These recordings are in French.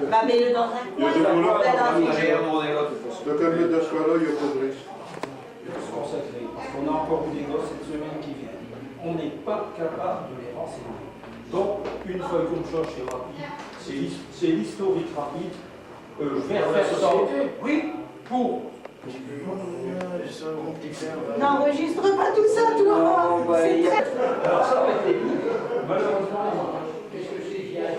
Bah, mets-le dans un coin. Donc, à mettre de choix là, il n'y a pas de risque. Consacré, parce qu'on a encore eu des gosses cette semaine qui viennent. On n'est pas capable de les renseigner. Donc, une feuille comme ça, c'est rapide. C'est l'historique rapide. Faire ça. Oui, pour. N'enregistre pas tout ça, toi. C'est très... Alors, ça va être technique. Malheureusement, qu'est-ce que c'est qu'il y a un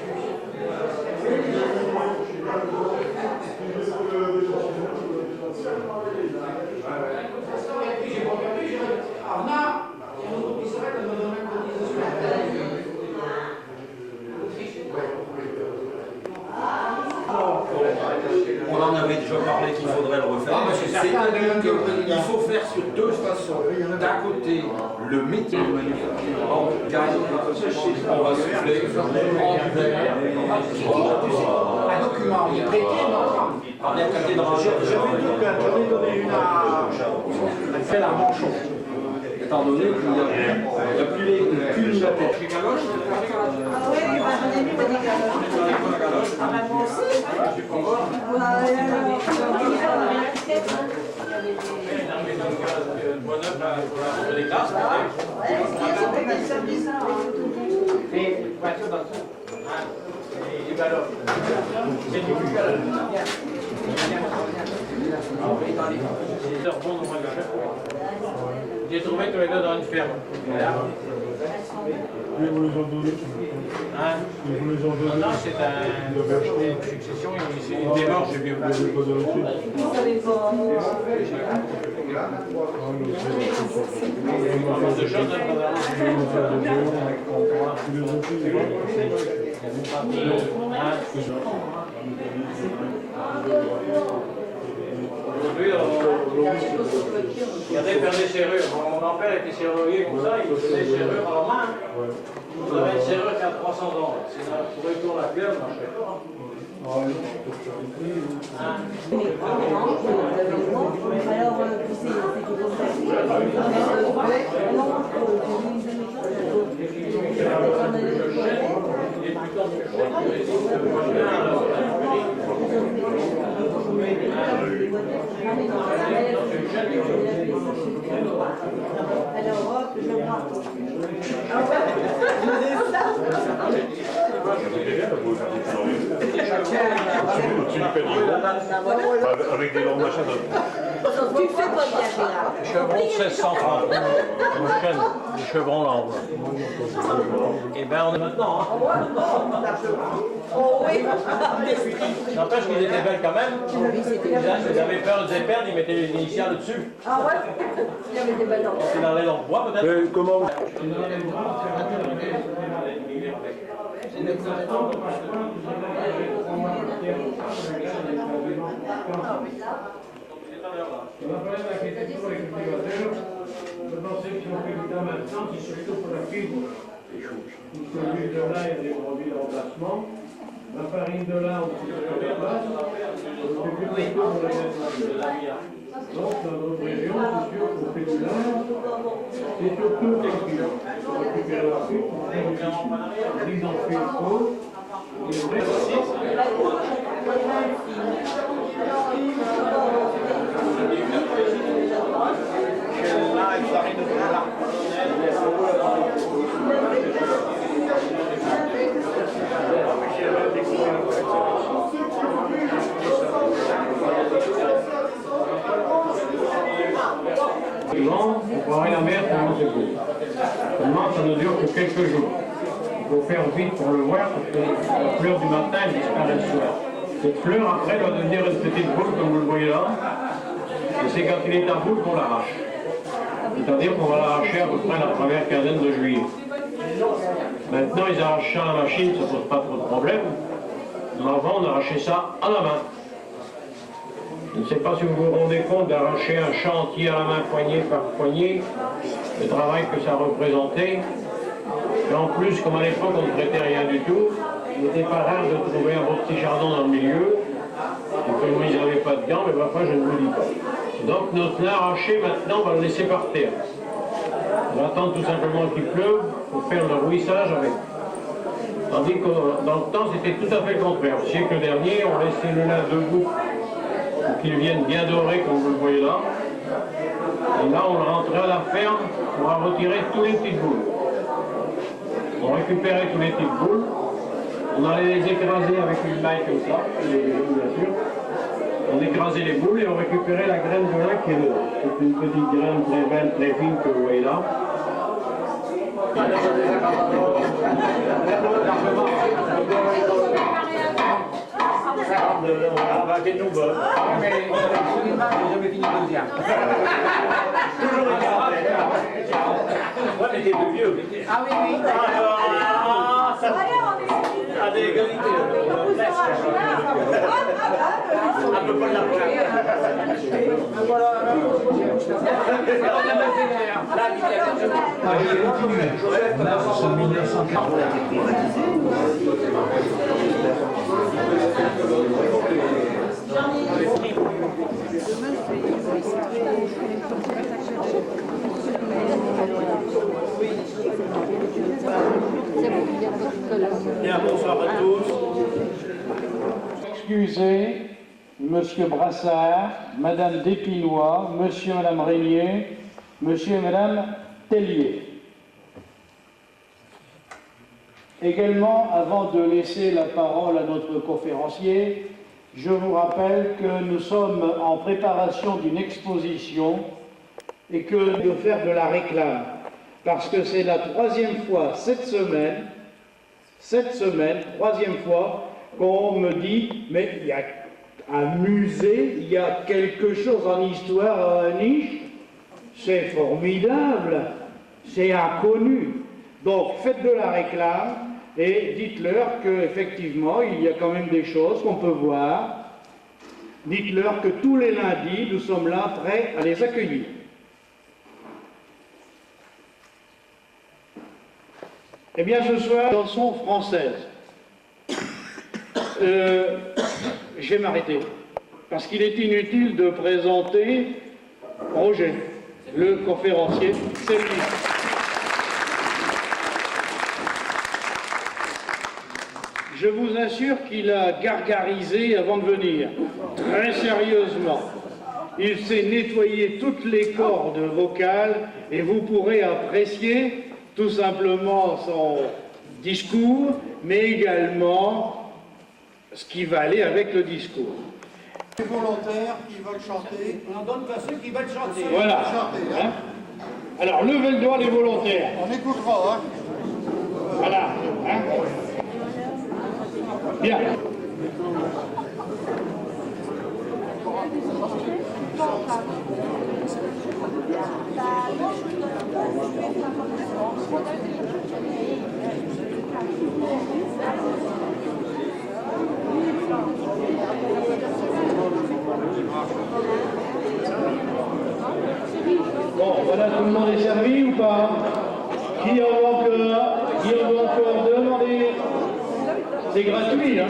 On en avait déjà parlé qu'il faudrait le refaire. C'est-à-dire qu'il faut faire sur deux façons. D'un côté, le métier de manufacture en gagne, on va souffler en hiver. un document, il est prêté, non? On est à côté de J'avais donné une à faire un manchon. étant donné qu'il n'y a plus les la tête. Les galoches, Ah oui, bah, j'en ai mis des galoches. Ah bah moi aussi. les classes, Les voitures dans le dessous. Les galoches. C'est du galoche. J'ai trouvé tous les deux dans une ferme. Mais vous les en donnez. Hein? Vous les en donnez. Non, c'est une succession, c'est une démarche. Vous n'avez pas de reçu. Vous savez pas. De choses, aujourd'hui, regardez faire des serrures. Mon grand-père était serrurier comme ça, il faisait des serrures à la main. Vous avez une serrure qui a 300 ans. Si on trouvait pour la pierre, on marcherait pas. Avec des longs machins. Tu fais pas bien, Gérard. Chevron 1630. Les chevrons là. Et ben on est maintenant. Oh oui. N'empêche qu'ils étaient belles quand même. Ils avaient peur de les perdre, ils mettaient les initiales dessus. Ah ouais. Il y avait des ballons. C'est dans les longs bois peut-être. Comment On a pas d'inquiétude pour les cultivateurs. Je pensais que si on fait du temps maintenant, c'est surtout pour la fibre. Puisque l'huile de lin, il y a des produits de remplacement. La farine de lin, on ne fait pas. On fait plus de pour la mettre. Donc, dans notre région, c'est sûr qu'on fait du lin. C'est surtout pour récupérer la fibre, on fait du lin. Ils en font une peau. Et le reste aussi, on croirait la mer pendant ce coup. Seulement, ça ne dure que quelques jours. Il faut faire vite pour le voir parce que la fleur du matin, elle disparaît le soir. Cette fleur, après, doit devenir une petite boule, comme vous le voyez là. Et c'est quand il est en boule qu'on l'arrache. C'est-à-dire qu'on va l'arracher à peu près la première quinzaine de juillet. Maintenant, ils arrachent ça à la machine, ça ne pose pas trop de problème. Mais avant, on arrachait ça à la main. Je ne sais pas si vous vous rendez compte d'arracher un champ entier à la main, poignée par poignée, le travail que ça représentait. Et en plus, comme à l'époque on ne traitait rien du tout, il n'était pas rare de trouver un beau petit jardin dans le milieu. Et comme ils n'avaient pas de gants, mais parfois je ne vous dis pas. Donc notre lin arraché, maintenant, on va le laisser par terre. On va attendre tout simplement qu'il pleuve pour faire le rouissage avec. Tandis que dans le temps, c'était tout à fait le contraire. Au siècle dernier, on laissait le lin debout pour qu'il vienne bien doré, comme vous le voyez là. Et là, on le rentrait à la ferme pour en retirer tous les petites boules. On récupérait tous les petites boules. On allait les écraser avec une maille comme ça, bien sûr. On écrasait les boules et on récupérait la graine de lin qui est dedans. C'est une petite graine très belle, très fine que vous voyez là. Ouais, mais t'es plus vieux. Ah oui, oui. À des égalités. Un peu pas de la Bien, bonsoir à tous. Excusez Monsieur Brassard, Madame Despinois, Monsieur et Madame Régnier, Monsieur et Madame Tellier. Également, avant de laisser la parole à notre conférencier, je vous rappelle que nous sommes en préparation d'une exposition et que de faire de la réclame, parce que c'est la troisième fois cette semaine, troisième fois, qu'on me dit, mais il y a un musée, il y a quelque chose en histoire à Niche, c'est formidable, c'est inconnu. Donc faites de la réclame et dites-leur qu'effectivement, il y a quand même des choses qu'on peut voir. Dites-leur que tous les lundis, nous sommes là prêts à les accueillir. Eh bien, ce soir, chanson française. Je vais m'arrêter, parce qu'il est inutile de présenter Roger, le conférencier. C'est lui. Je vous assure qu'il a gargarisé avant de venir, très sérieusement. Il s'est nettoyé toutes les cordes vocales et vous pourrez apprécier tout simplement son discours, mais également ce qui va aller avec le discours. Les volontaires qui veulent chanter. On en donne qu'à ceux qui veulent chanter. Voilà. Hein? Alors, levez le doigt les volontaires. On écoutera, hein. Voilà. Hein? Bien. Bon, voilà, tout le monde est servi ou pas? Qui en veut encore? Qui en veut encore demander? C'est gratuit, hein?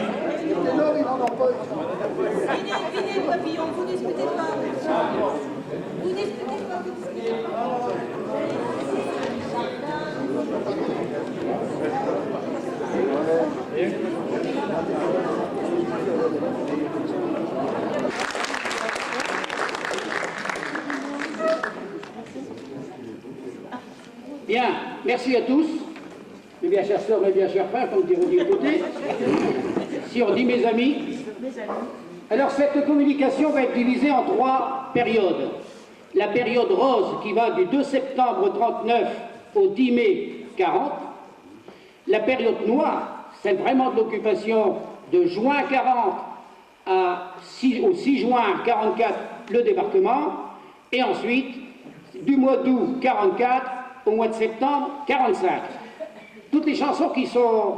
Venez, papillon, vous disputez pas. Vous disputez pas. Bien, merci à tous. Mes bien chers sœurs, mes bien chers frères, comme diront du côté. Si on dit mes amis. Alors cette communication va être divisée en 3 périodes. La période rose qui va du 2 septembre 39 au 10 mai 40. La période noire, celle vraiment de l'occupation de juin 40 au 6 juin 44, le débarquement. Et ensuite, du mois d'août 44 au mois de septembre 45. Toutes les chansons qui sont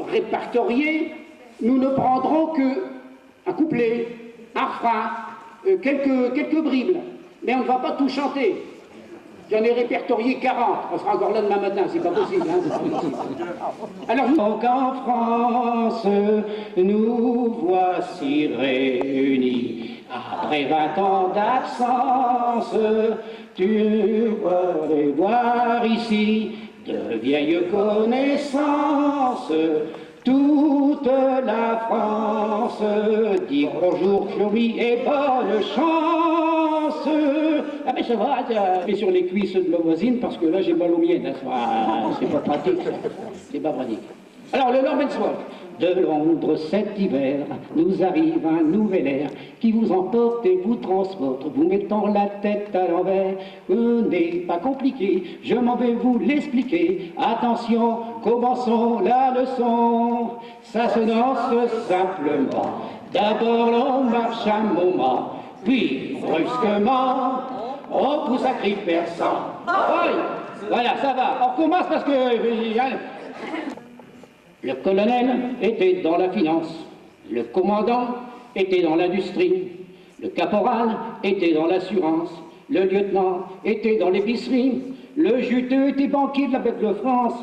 répertoriées, nous ne prendrons qu'un couplet, un refrain, quelques bribes. Mais on ne va pas tout chanter. J'en ai répertorié 40. On sera encore là demain matin, c'est pas possible. Hein, c'est pas possible. Alors, donc en France, nous voici réunis. Après 20 ans d'absence, tu pourrais voir ici de vieilles connaissances. toute la France. Dire bonjour, chérie, et bonne chance. Ah mais ça va, je vais sur les cuisses de ma voisine parce que là j'ai mal aux miennes. C'est pas pratique, c'est pas pratique. Alors le Norman Swamp. De Londres cet hiver, nous arrive un nouvel air qui vous emporte et vous transporte, vous mettant la tête à l'envers. N'est pas compliqué, je m'en vais vous l'expliquer. Attention, commençons la leçon. Ça se danse simplement. D'abord l'on marche un moment, puis brusquement, on pousse un cri perçant. Oui, voilà, ça va. On recommence parce que... Le colonel était dans la finance, le commandant était dans l'industrie, le caporal était dans l'assurance, le lieutenant était dans l'épicerie, le juteux était banquier de la Banque de France,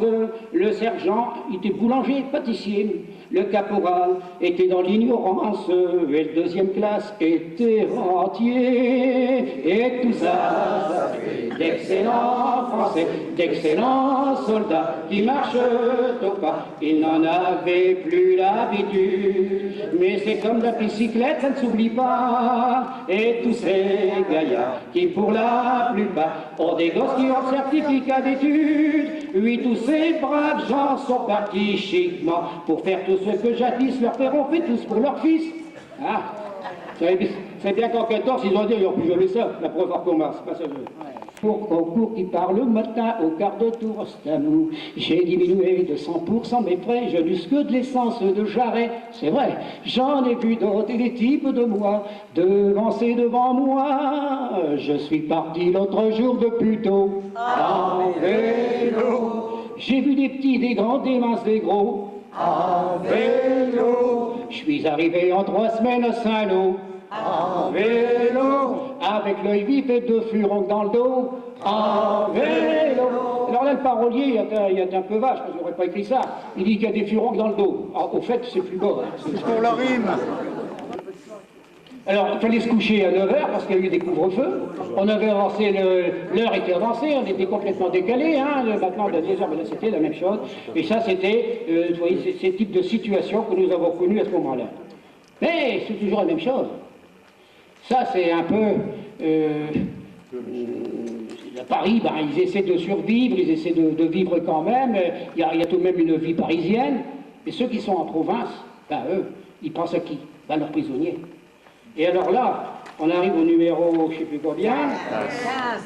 le sergent était boulanger, pâtissier, le caporal était dans l'ignorance, et le deuxième classe était rentier, et tout ça fait d'excellents Français, d'excellents soldats qui marchent au pas. Ils n'en avaient plus l'habitude, mais c'est comme la bicyclette, ça ne s'oublie pas. Et tous ces gaillards qui pour la plupart ont des gosses qui ont le certificat d'études. Oui, tous ces braves gens sont partis chiquement pour faire tout ce que jadis leurs pères ont fait tous pour leurs fils. Ah, c'est bien qu'en 14, ils ont dit, ils n'ont plus jamais ça, la preuve recommence, pas ça. Pour concours qui part le matin au quart de tour, c'est à nous. J'ai diminué de 100% mes frais, je n'use que de l'essence de jarret. C'est vrai, j'en ai vu d'autres et des types de moi devancer devant moi. Je suis parti l'autre jour de Puteaux en vélo. J'ai vu des petits, des grands, des minces, des gros en vélo. Je suis arrivé en 3 semaines à Saint-Lô en vélo, avec l'œil vif et 2 furonques dans le dos, en vélo. Alors là, le parolier, il est un peu vache, parce que j'aurais pas écrit ça. Il dit qu'il y a des furonques dans le dos. Alors, au fait, c'est plus beau. C'est pour la rime. Alors, il fallait se coucher à 9h parce qu'il y a eu des couvre-feux. On avait avancé, l'heure était avancée, on était complètement décalé. Hein, maintenant, de 10h, ben là, c'était la même chose. Et ça, c'était, vous voyez, ces types de situations que nous avons connues à ce moment-là. Mais c'est toujours la même chose. Ça, c'est un peu... à Paris, ben, ils essaient de survivre, ils essaient de vivre quand même. Il y a tout de même une vie parisienne. Et ceux qui sont en province, ben, eux, ils pensent à qui? Ben, leurs prisonniers. Et alors là, on arrive au numéro, je ne sais plus combien.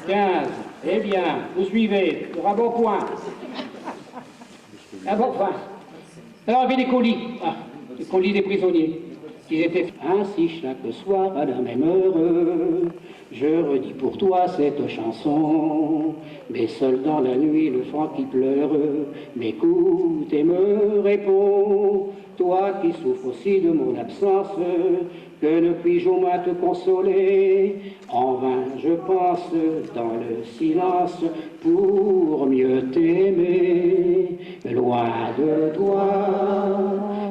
15. Eh bien, vous suivez, il y aura bon point. Un bon point. Alors, il y avait des colis. Ah, les colis des prisonniers. Ils étaient ainsi chaque soir à la même heure. Je redis pour toi cette chanson, mais seul dans la nuit le franc qui pleure m'écoute et me répond. Toi qui souffres aussi de mon absence, que ne puis-je au moins te consoler? En vain je pense dans le silence pour mieux t'aimer. Loin de toi,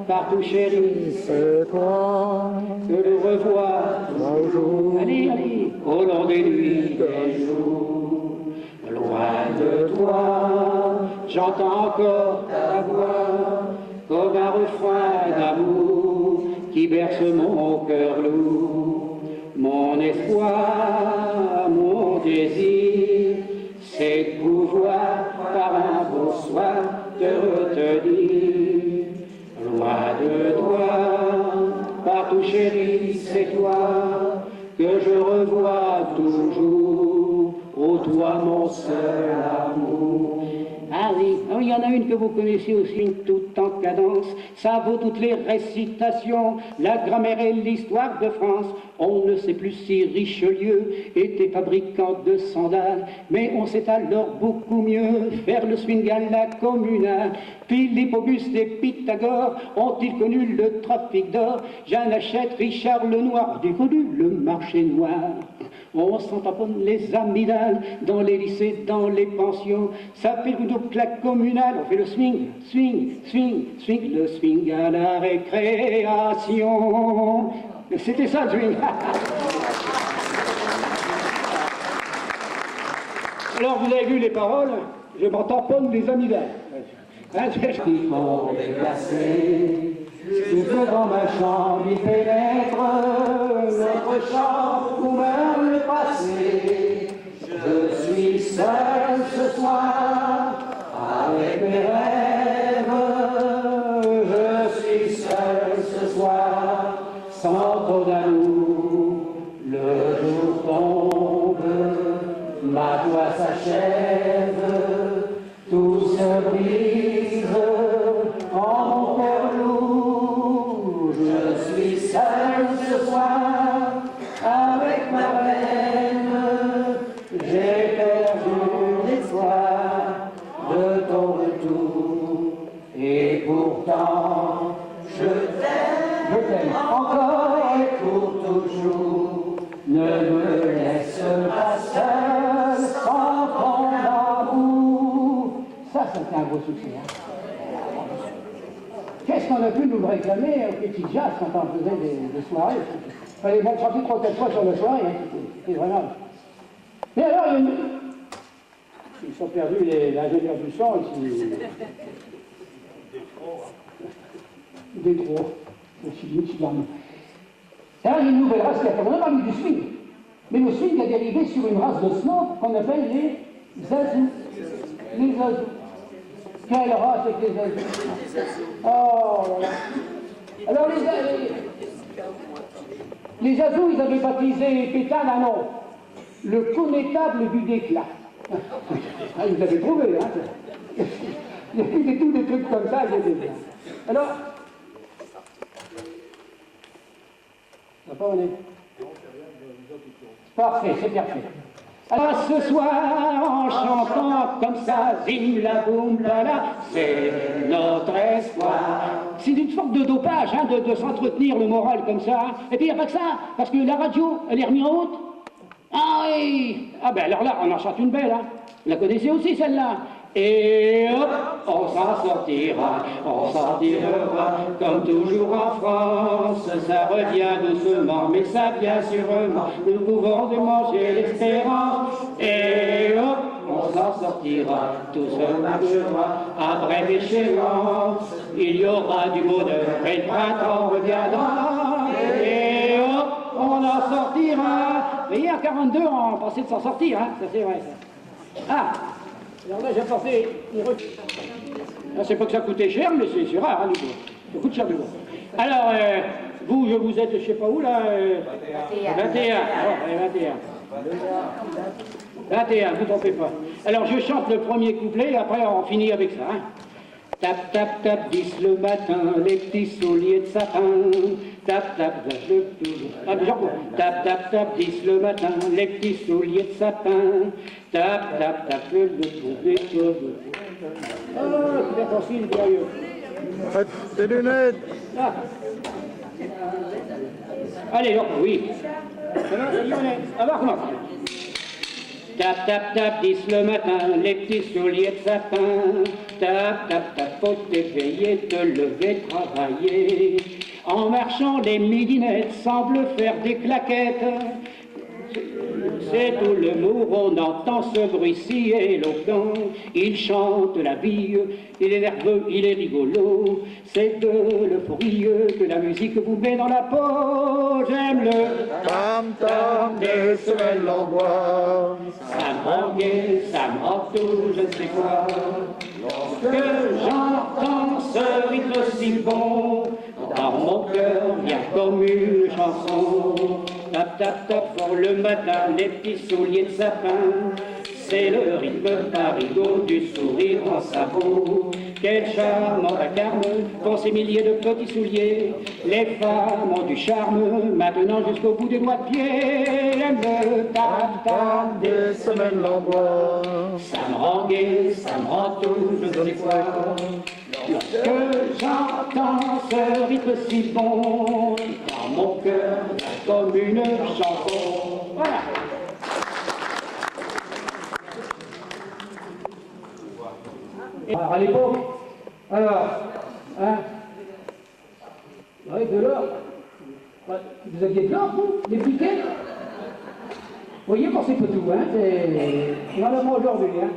partout chérie, c'est toi que le revoir toujours. Allez, allez, au long des nuits, des jours. Loin de toi, j'entends encore ta voix comme un refrain d'amour qui berce mon cœur lourd. Mon espoir, mon désir, c'est de pouvoir par un beau soir te retenir. Loin de toi, partout chérie, c'est toi que je revois toujours. Ô toi mon seul amour. Ah oui, il y en a une que vous connaissez aussi, toute en cadence. Ça vaut toutes les récitations, la grammaire et l'histoire de France. On ne sait plus si Richelieu était fabricant de sandales, mais on sait alors beaucoup mieux faire le swing à la communale. Philippe Auguste et Pythagore ont-ils connu le trafic d'or? Jeanne Hachette, Richard Lenoir ont-ils connu le marché noir? On s'en tamponne les amygdales dans les lycées, dans les pensions. Ça fait une claque communale, on fait le swing, swing, swing, swing, le swing à la récréation. C'était ça le swing. Alors vous avez vu les paroles, je m'en tamponne les amygdales. Qu'il faut déplacer, jusque dans ma chambre il pénètre notre chant où meurt le passé. Je suis seul ce soir avec mes rêves, je suis seul ce soir sans trop d'amour. Le jour tombe, ma voix s'achève, tout se brise en mon cœur lourd. Je suis seul ce soir avec ma peine, j'ai perdu l'espoir de ton retour. Et pourtant, je t'aime encore et pour toujours. Ne me laisse pas seul sans ton amour. Ça, c'était un beau succès. Hein. Qu'est-ce qu'on a pu nous réclamer au petit jazz quand on faisait des soirées? Il fallait bien chanter 3 ou 4 fois sur le soirée, hein. C'était vraiment... Mais alors, ils sont perdus, l'ingénieur du son, ici. Détroit. Alors, il y a une nouvelle race qui a fait. On a parlé du swing. Mais le swing a dérivé sur une race de snob qu'on appelle les zazous. Les zazous. Quelle race avec les zazous? Oh là là. Alors, les zazous, ils avaient baptisé Pétale un nom. Le connétable du déclat. Ah, vous avez trouvé, hein? Il y a tous des trucs comme ça, j'ai dit. Alors, ça va pas, on est... Parfait, c'est parfait. Alors ce soir, en chantant comme ça, zing la boum la la, c'est notre espoir. C'est une sorte de dopage, hein, de s'entretenir le moral comme ça. Et puis il n'y a pas que ça, parce que la radio, elle est remise en route. Ah oui. Ah ben alors là, on en chante une belle, hein. Vous la connaissez aussi celle-là. Et hop, on s'en sortira comme toujours en France. Ça revient doucement, mais ça vient sûrement. Nous pouvons démanger l'espérance. Et hop, on s'en sortira, tout se marchera. À brève échéance, il y aura du bonheur et le printemps reviendra. Et hop, on en sortira. Vous voyez, à 42, on pensait de s'en sortir, hein, ça c'est vrai ça. Ah, alors là j'ai apporté une recette. C'est pas que ça coûtait cher, mais c'est rare, hein, du coup. Ça coûte cher du coup. Alors, vous êtes, je sais pas où là 21. Alors, 21, vous trompez pas. Alors je chante le premier couplet, et après on finit avec ça. Hein. Tap, tap, tap, 10 le matin, les petits souliers de sapin. Tap, tap, tap, tap, tap, tap, 10 le matin, les petits souliers de sapin. Tap, tap, tap, le des cheveux. Oh, c'est un concile glorieux. Faites tes lunettes. Ah. Allez, donc, oui. On va recommencer. Tap, tap, tap, 10 le matin, les petits souliers de sapin. Tap, tap, tap, faut t'éveiller, te lever, travailler. En marchant, les midinettes semblent faire des claquettes. C'est tout le mot, on entend ce bruit si éloquent. Il chante la vie, il est nerveux, il est rigolo. C'est de l'euphorie que la musique vous met dans la peau. J'aime le tam-tam des semelles en bois. Ça me rend gai, ça me rend tout, je ne sais quoi. Lorsque j'entends ce rythme si bon, dans mon cœur vient comme une chanson. Tap, tap, tap, pour le matin, les petits souliers de sapin. C'est le rythme parigot du sourire en sa peau. Quel charmant vacarme font ces milliers de petits souliers. Les femmes ont du charme, maintenant jusqu'au bout des doigts de pied. J'aime le tap-tap des semelles en bois. Ça me rend gai, ça me rend tout, je ne sais quoi. Lorsque j'entends ce rythme si bon, dans mon cœur, comme une chanson. Voilà. Alors, à l'époque, hein, ouais, de l'or. Vous aviez de l'or, vous, les piquets? Vous voyez, quand c'est pas tout, hein, c'est vraiment aujourd'hui, hein.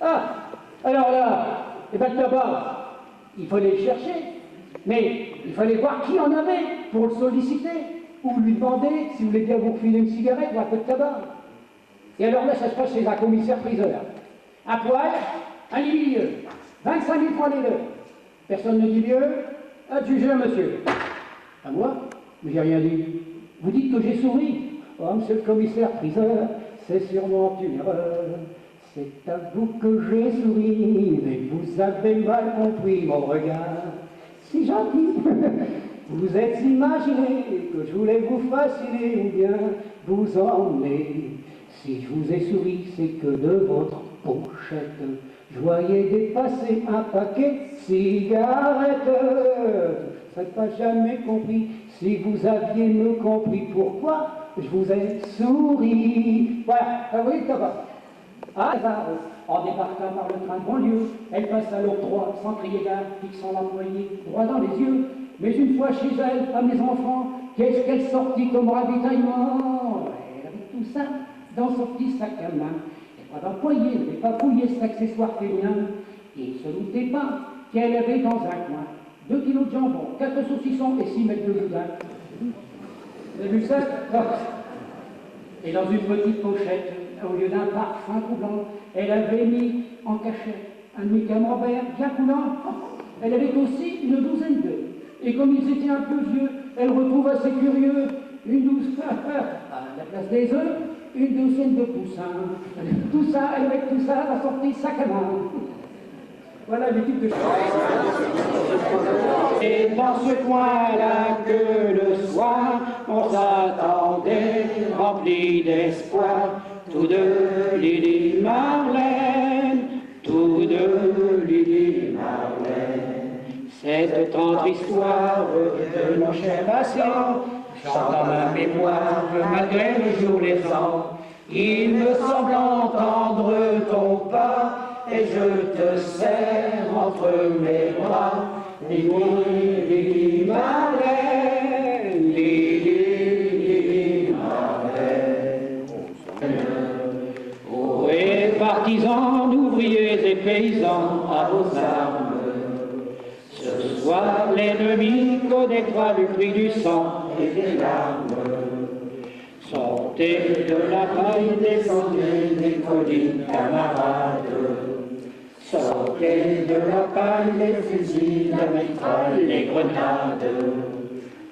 Ah, alors là, Eh bien, le tabac, il fallait le chercher, mais il fallait voir qui en avait pour le solliciter, ou lui demander si vous voulez bien vous refiler une cigarette ou un peu de tabac. Et alors là, ça se passe chez un commissaire-priseur. Un poil, un lit-milieu, 25 000 francs les deux. Personne ne dit mieux, adjugé, monsieur. À moi? Mais j'ai rien dit. Vous dites que j'ai souri. Oh, monsieur le commissaire-priseur, c'est sûrement une erreur. C'est à vous que j'ai souri, mais vous avez mal compris mon regard. Si gentil, vous êtes imaginé que je voulais vous fasciner ou bien vous emmener. Si je vous ai souri, c'est que de votre pochette, je voyais dépasser un paquet de cigarettes. Ça n'a jamais compris. Si vous aviez me compris pourquoi je vous ai souri. Voilà, oui, le tabac. Ah, en débarquant par le train de banlieue, elle passe à l'octroi sans crier gare, fixant l'employé droit dans les yeux. Mais une fois chez elle, à mes enfants, qu'est-ce qu'elle sortit comme ravitaillement? Elle avait tout ça dans son petit sac à main. Elle pas d'employé, elle n'avait pas fouillé cet accessoire féminin. Et il ne se doutait pas qu'elle avait dans un coin 2 kilos de jambon, 4 saucissons et 6 mètres de boudin. Vous avez vu ça? Et dans une petite pochette, au lieu d'un parfum troublant, elle avait mis en cachette un demi-camembert bien coulant. Elle avait aussi une douzaine d'œufs. Et comme ils étaient un peu vieux, elle retrouve assez curieux une douzaine, à la place des œufs, une douzaine de poussins. Tout ça, elle met tout ça à la sortie sac à main. Voilà le type de choses. Et dans ce coin-là que le soir, on s'attendait, rempli d'espoir, tous deux Lili Marlène, tous deux Lili Marlène. Cette tendre histoire de nos chers patients chante dans ma mémoire malgré le jour laissant. Il me semble entendre ton pas et je te serre entre mes bras. Lili Marlène, Lili Marlène. Oh, et partisans, ouvriers et paysans, à vos armes. Ce soir, l'ennemi connaîtra le prix du sang et des larmes. Sortez de la paille, descendez des collines, camarades. Sortez de la paille, les fusils, la mitraille, les grenades.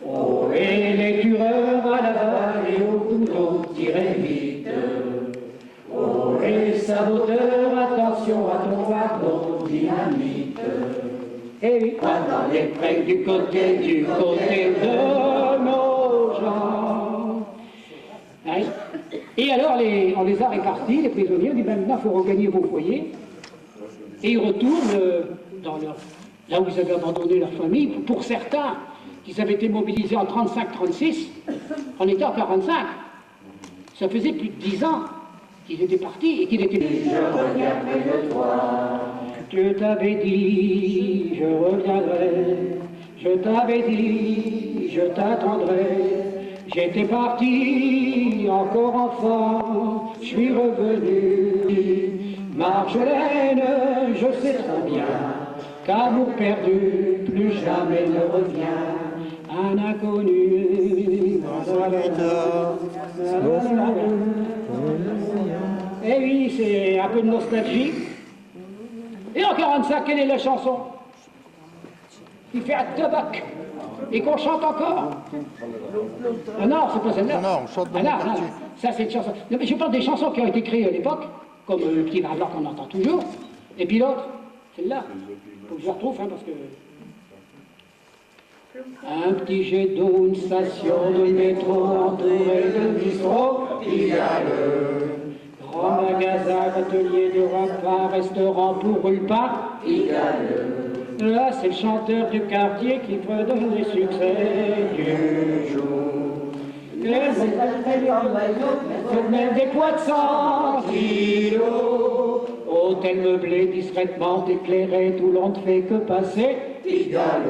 Oh, et les tueurs à la balle et au couteau, tirez vite. Oh, les saboteurs, attention à ton fardeau, dynamite. Et oui, dans les prés du côté de nos gens. Allez. Et alors, on les a répartis, les prisonniers, on dit ben maintenant, il faut regagner vos foyers. Et ils retournent là où ils avaient abandonné leur famille. Pour certains, qui avaient été mobilisés en 35-36, on était en 45. Ça faisait plus de 10 ans qu'ils étaient partis et qu'ils étaient... Je reviendrai de toi. Je t'avais dit, je reviendrai. Je t'avais dit, je t'attendrai. J'étais parti, encore enfant, je suis revenu. Marjolaine, je sais trop bien qu'amour perdu, plus jamais ne revient. Un inconnu. Eh oui, c'est un peu de nostalgie. Et en 45, quelle est la chanson qui fait un tabac et qu'on chante encore? Ah non, c'est pas celle-là. Non, on chante dans le quartier. Ça c'est une chanson. Non, mais je parle des chansons qui ont été créées à l'époque, comme le petit Barbare qu'on entend toujours. Et puis l'autre, celle-là. Faut que je la retrouve, hein, parce que... Un petit jet d'eau, une station de métro entourée de bistrots, il y a le grand magasin, atelier de repas, restaurant pour le pain, il y a le... Là, c'est le chanteur du quartier qui redonne les succès du jour. Même des poids de 100 kilos. Hôtel meublé, discrètement éclairé, tout l'on ne fait que passer, Pigalle.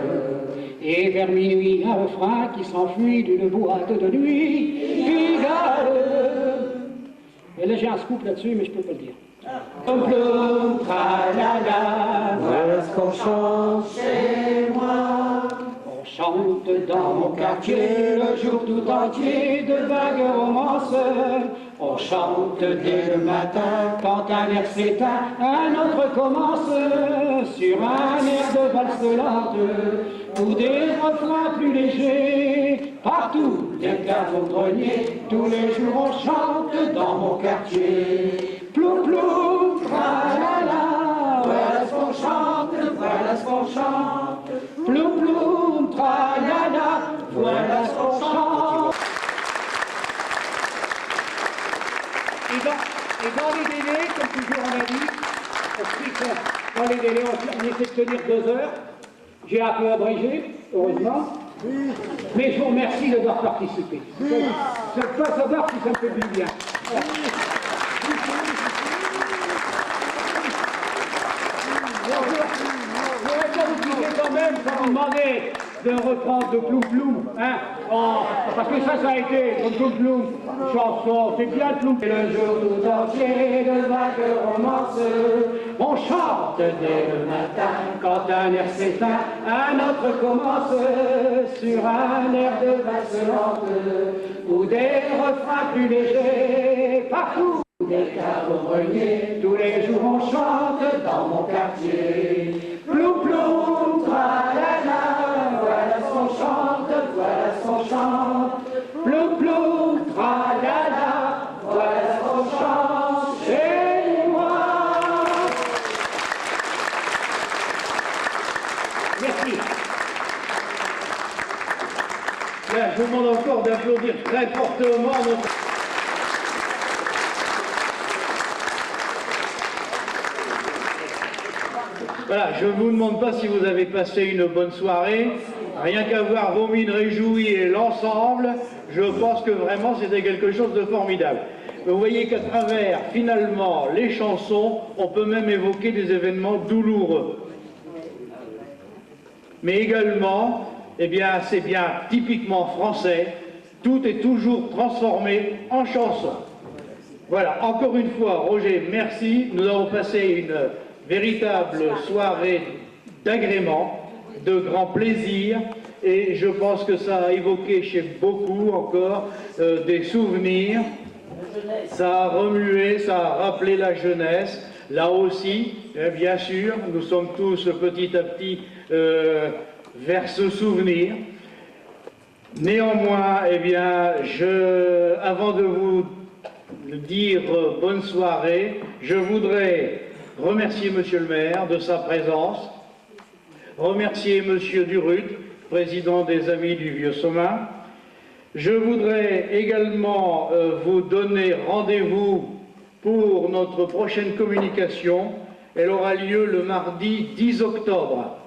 Et vers minuit, un refrain qui s'enfuit d'une boîte de nuit, Pigalle. Et là, j'ai un scoop là-dessus, mais je peux pas le dire. Plum, tralala, voilà ce qu'on chante chez moi. On chante dans mon quartier le jour tout entier de vagues romances. On chante dès le matin quand un air s'éteint, un autre commence sur un air de valse lente ou des refrains plus légers. Partout, des caves au grenier, tous les jours on chante dans mon quartier. Plou plou, tralala, voilà ce qu'on chante, voilà ce qu'on chante. Plou plou, tralala, voilà ce qu'on chante. Et dans les délais, comme toujours on a dit, dans les délais on essaie de tenir 2 heures. J'ai un peu abrégé, heureusement. Mais je vous remercie d'avoir participé. Je ne peux pas savoir si ça me fait du bien. Je voudrais bien vous quitter quand même sans vous demander de reprendre de Ploum Ploum, hein, parce que ça a été de Ploum Ploum, chanson, c'est bien le Ploum. Et le jour tout entier de vagues romances, on chante dès le matin, quand un air s'éteint, un autre commence, sur un air de valse lente, ou des refrains plus légers, partout. Des caves au grenier, tous les jours on chante dans mon quartier. Plou plou, tralala, voilà ce qu'on chante, voilà ce qu'on chante. Plou plou, tralala, voilà ce qu'on chante chez moi. Merci. Là, je vous demande encore d'applaudir très fortement notre... Voilà, je ne vous demande pas si vous avez passé une bonne soirée, rien qu'à voir vos mines réjouies et l'ensemble, je pense que vraiment c'était quelque chose de formidable. Vous voyez qu'à travers, finalement, les chansons, on peut même évoquer des événements douloureux. Mais également, eh bien, c'est bien typiquement français, tout est toujours transformé en chanson. Voilà, encore une fois, Roger, merci. Nous avons passé une véritable soirée d'agrément, de grand plaisir, et je pense que ça a évoqué chez beaucoup encore des souvenirs, ça a remué, ça a rappelé la jeunesse. Là aussi, bien sûr, nous sommes tous petit à petit vers ce souvenir. Néanmoins, eh bien, avant de vous dire bonne soirée, je voudrais remercier Monsieur le maire de sa présence, remercier Monsieur Durut, président des Amis du Vieux-Sommin. Je voudrais également vous donner rendez-vous pour notre prochaine communication. Elle aura lieu le mardi 10 octobre.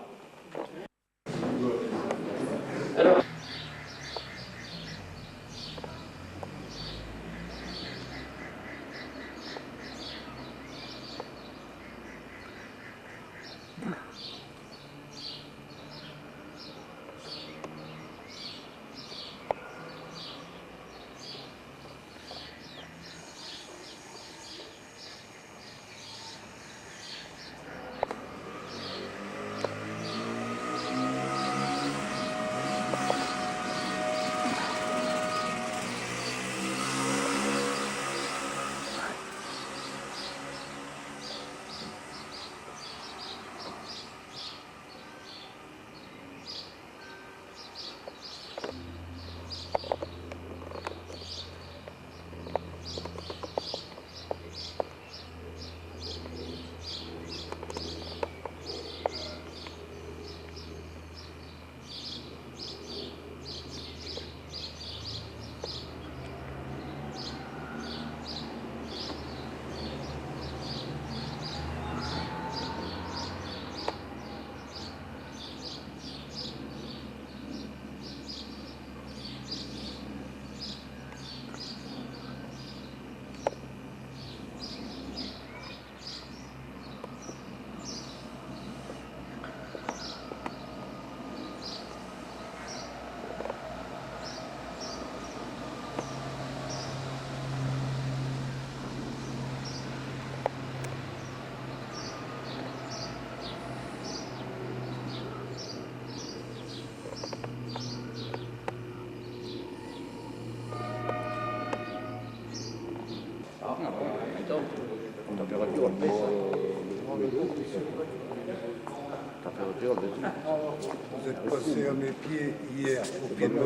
Vous êtes passé à mes pieds hier, au pied de ma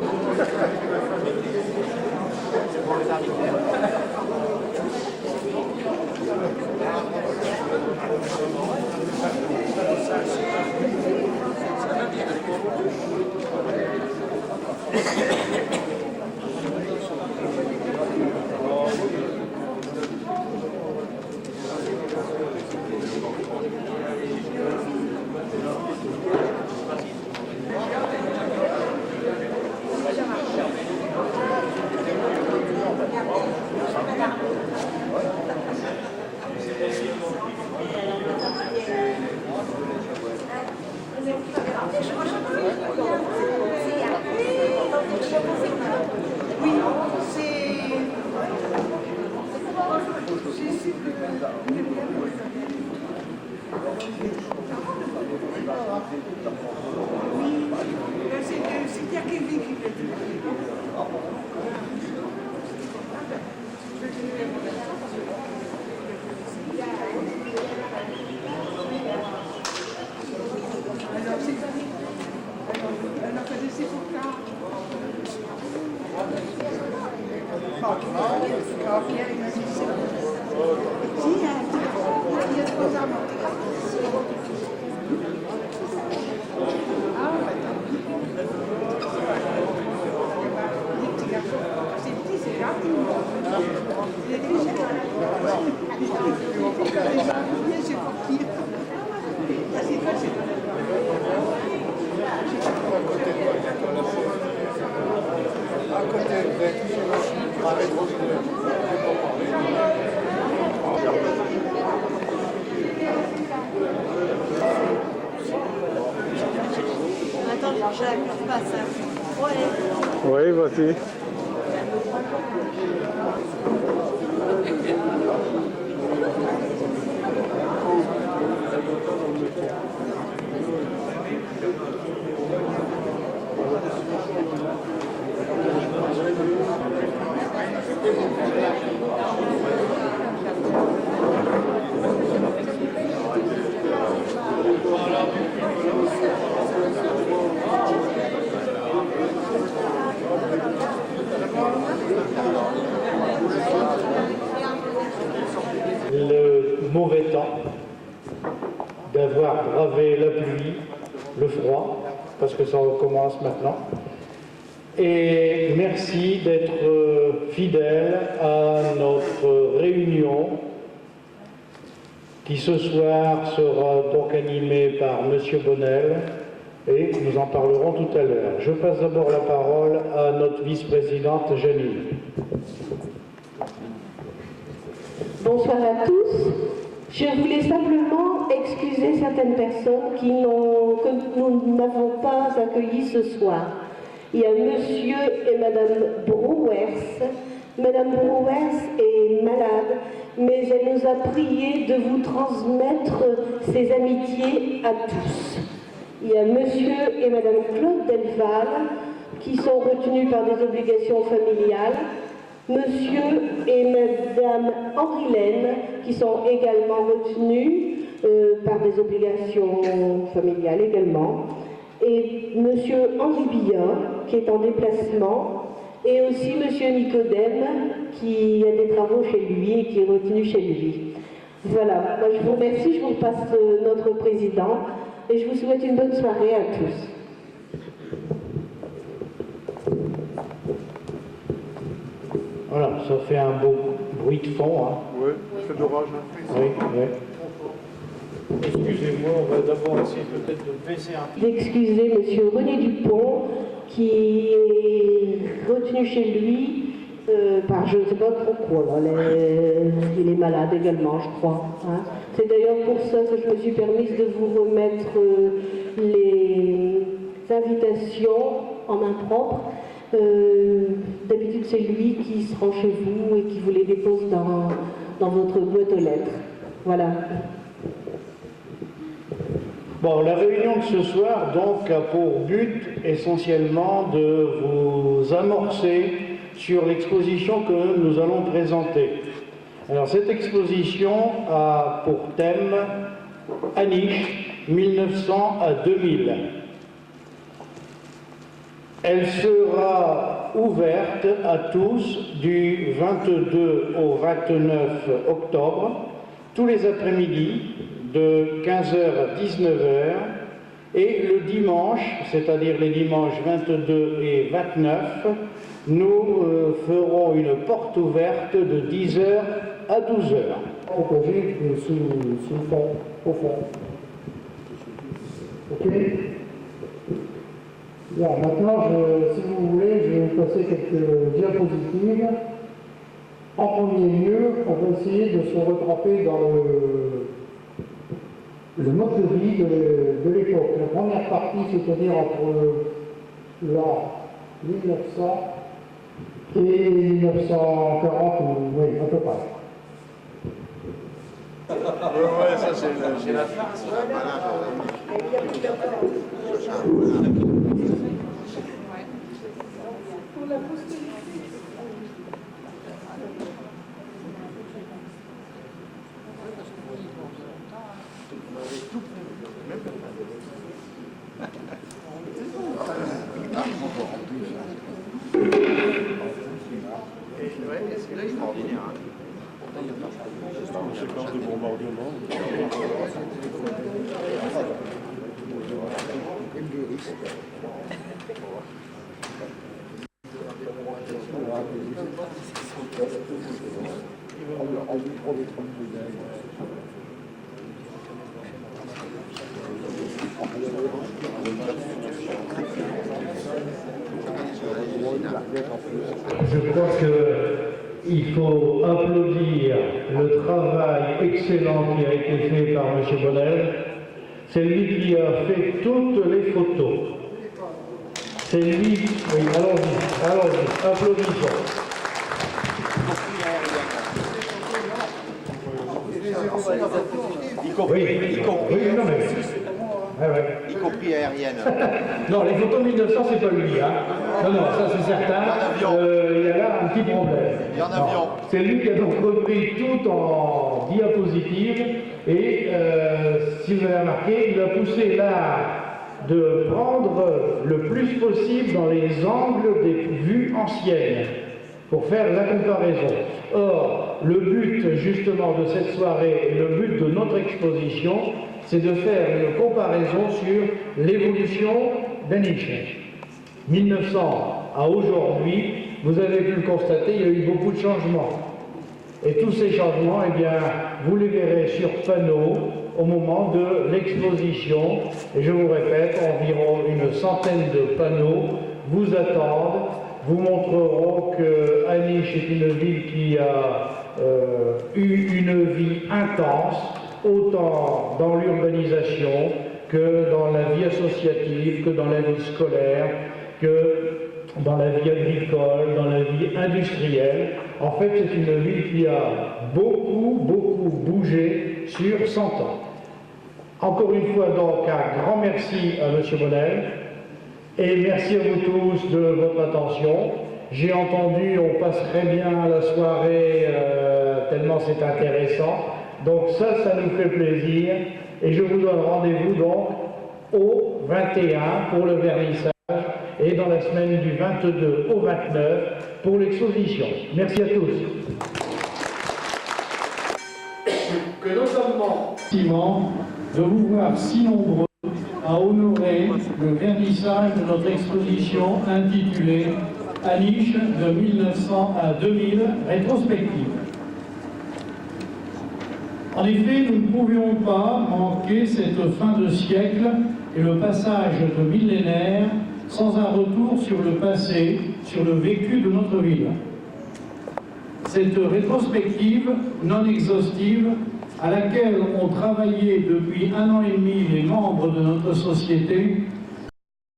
C'est à Kevin qui l'a dit. Alors que c'est pourquoi. Si, il y a 3 ans. C'est petit, c'est gentil. Il est déjà c'est pour qui? C'est quoi, c'est à côté Attends, Jacques, je passe. Ouais. Oui, vas-y. Le mauvais temps, d'avoir bravé la pluie, le froid, parce que ça recommence maintenant. Et merci d'être fidèle à notre réunion qui ce soir sera donc animée par M. Bonnel et nous en parlerons tout à l'heure. Je passe d'abord la parole à notre vice-présidente Janine. Bonsoir à tous. Je voulais simplement excuser certaines personnes que nous n'avons pas accueillies ce soir. Il y a Monsieur et Madame Brouwers. Madame Brouwers est malade, mais elle nous a prié de vous transmettre ses amitiés à tous. Il y a Monsieur et Madame Claude Delval qui sont retenus par des obligations familiales. Monsieur et Madame Henri-Laine qui sont également retenus par des obligations familiales également. Et Monsieur Henri Billard qui est en déplacement. Et aussi Monsieur Nicodème qui a des travaux chez lui et qui est retenu chez lui. Voilà, moi je vous remercie, je vous repasse notre président et je vous souhaite une bonne soirée à tous. Voilà, ça fait un beau bruit de fond. Hein. Oui, c'est d'orage. Oui, oui. Excusez-moi, on va d'abord essayer peut-être de baisser un peu. D'excuser Monsieur René Dupont qui est retenu chez lui par je ne sais pas trop quoi. Il est malade également, je crois. Hein. C'est d'ailleurs pour ça que je me suis permise de vous remettre les invitations en main propre. D'habitude, c'est lui qui se rend chez vous et qui vous les dépose dans votre boîte aux lettres. Voilà. Bon, la réunion de ce soir, donc, a pour but essentiellement de vous amorcer sur l'exposition que nous allons présenter. Alors cette exposition a pour thème Aniche 1900 à 2000. Elle sera ouverte à tous du 22 au 29 octobre, tous les après-midi, de 15h à 19h, et le dimanche, c'est-à-dire les dimanches 22 et 29, nous ferons une porte ouverte de 10h à 12h. Proposé sous fond, au fond. Ok. Bien, maintenant, si vous voulez, je vais vous passer quelques diapositives. En premier lieu, on va essayer de se retremper dans le mode de vie de l'époque. La première partie, c'est-à-dire entre l'an 1900 et 1940, oui, à peu près. Ouais, ça c'est la fin. C'est là extraordinaire. Séquence de bombardement. Je crois qu'il faut applaudir le travail excellent qui a été fait par M. Bonnel. C'est lui qui a fait toutes les photos. C'est lui, oui, allons-y, applaudissons. Y compris aérienne. Non, les photos 1900, c'est pas lui, hein. Non, ça c'est certain. Il y a là un petit problème. Il y a un avion. C'est lui qui a donc repris tout en diapositive et si vous avez remarqué, il a poussé l'art de prendre le plus possible dans les angles des vues anciennes pour faire la comparaison. Or, le but justement de cette soirée et le but de notre exposition, c'est de faire une comparaison sur l'évolution d'Aniche. 1900 à aujourd'hui, vous avez pu le constater, il y a eu beaucoup de changements. Et tous ces changements, eh bien, vous les verrez sur panneau au moment de l'exposition. Et je vous répète, environ une centaine de panneaux vous attendent, vous montreront que Aniche est une ville qui a eu une vie intense, autant dans l'urbanisation que dans la vie associative, que dans la vie scolaire, que dans la vie agricole, dans la vie industrielle. En fait, c'est une ville qui a beaucoup bougé sur 100 ans. Encore une fois, donc, un grand merci à M. Bonnel et merci à vous tous de votre attention. J'ai entendu, on passerait bien la soirée tellement c'est intéressant. Donc ça nous fait plaisir et je vous donne rendez-vous donc au 21 pour le vernissage et dans la semaine du 22 au 29 pour l'exposition. Merci à tous. Que notamment de vous voir si nombreux à honorer le vernissage de notre exposition intitulée Aniche de 1900 à 2000, rétrospective. En effet, nous ne pouvions pas manquer cette fin de siècle et le passage de millénaires sans un retour sur le passé, sur le vécu de notre ville. Cette rétrospective non exhaustive à laquelle ont travaillé depuis 1 an et demi les membres de notre société